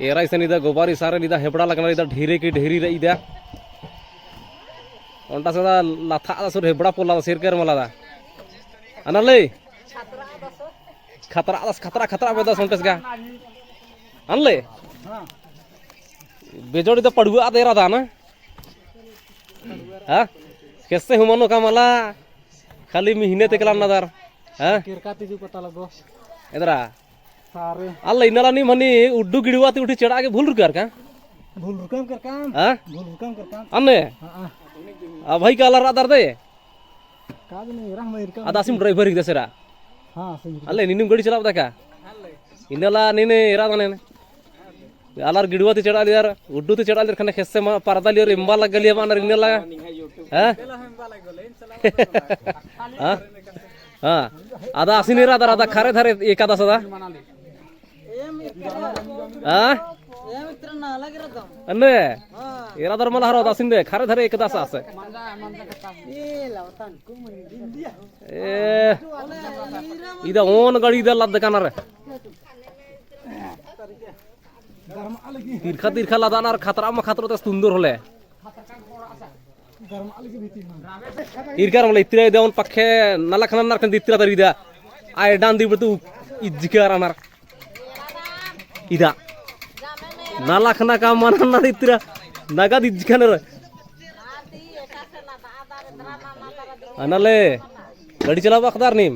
era इसे निदा गोबारी सारे निदा हेबड़ा लगना निदा ढेरे की ढेरी रही दा ओंटा सदा लाथा दा सुर हेबड़ा पोला सिर कर मला दा अनले खतरा खतरा बेदा सोंटेस गा अनले बेजोड़ी तो पड़ुआ दे रहा था ना हाँ कैसे हुमानो का मला खाली महीने तक नदार हाँ पता लगो इधरा सारे अल्लाह इनाला नहीं मनी उड्डू गिड़वा ती उठी चढ़ा के भूल रुकर का भूल रुकम कर काम हाँ भूल रुकम कर काम अन्ने हां अब भाई का अल्लाह रात दे काज नहीं रह मेर का अदासिम ड्राइवर ही दसरा हां सही अल्लाह निन्नु गड़ी चला बता का इनाला नीने इरा दने अलार गिड़वा ती चढ़ा लियार उड्डू ती चढ़ा लियार खने खेसे मा पारदा लियार इम्बा लग गलिया मा नर इनाला हाँ हाँ हाँ आधा आसिन इरा दादा खरे धरे एक आधा सदा हाँ अन्ने इरा दर मला हरो आसिन दे खरे धरे एक आधा सासे इदा ओन गड़ी इदा लद काना रे तीरखा तीरखा लदानार खतरा मा खतरो तस सुंदर होले इरकार मला इत्रा देवन पक्के नलखना नरकन इत्रा दरिदा आय डान दी बतु इज्जिकार अनार इदा नलखना का मनना इत्रा नगद इज्जिकनर अनले गाड़ी चला बखदार नीम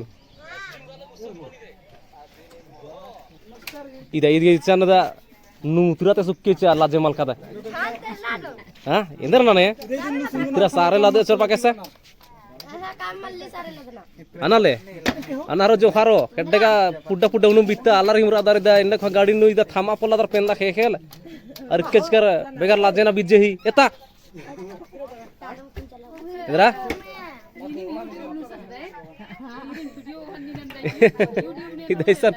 इदा इदी चनदा नूतरा ते सुक्के चा लाजे मलकादा हाँ इंदर ना ने तेरा सारे लादे चल पाके से अनाले अनारो जो हारो कड्डेगा पुड्डा पुड्डा उनु बित्ता अल्लाह हिमरा दारिदा इन्ना खा गाड़ी नु इदा थामा पोला दर पेंदा खे खेल और केच कर बेगर लाजे ना बिजे ही एता इधरा इधर इसन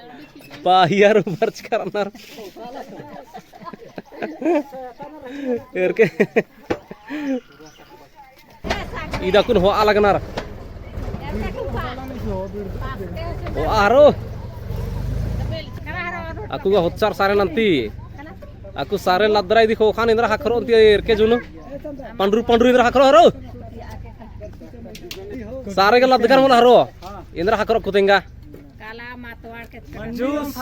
पाहियार बर्च करनार के इदा कुन हो अलगनार ओ आरो aku ga hotsar sare nanti aku sare ladrai di khokan indra hakro anti erke juno pandru pandru indra hakro haro sare ga ladgar mola haro indra hakro kutenga काला मातवाड़ के जूस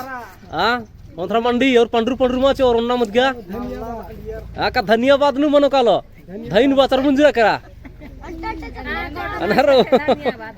हां ओंथरा मंडी और पंडरू पंडरू माच और ओन्ना मत गया का धन्यवाद नु मनो कालो धैन बाचर मुंजरा करा अनहरो धन्यवाद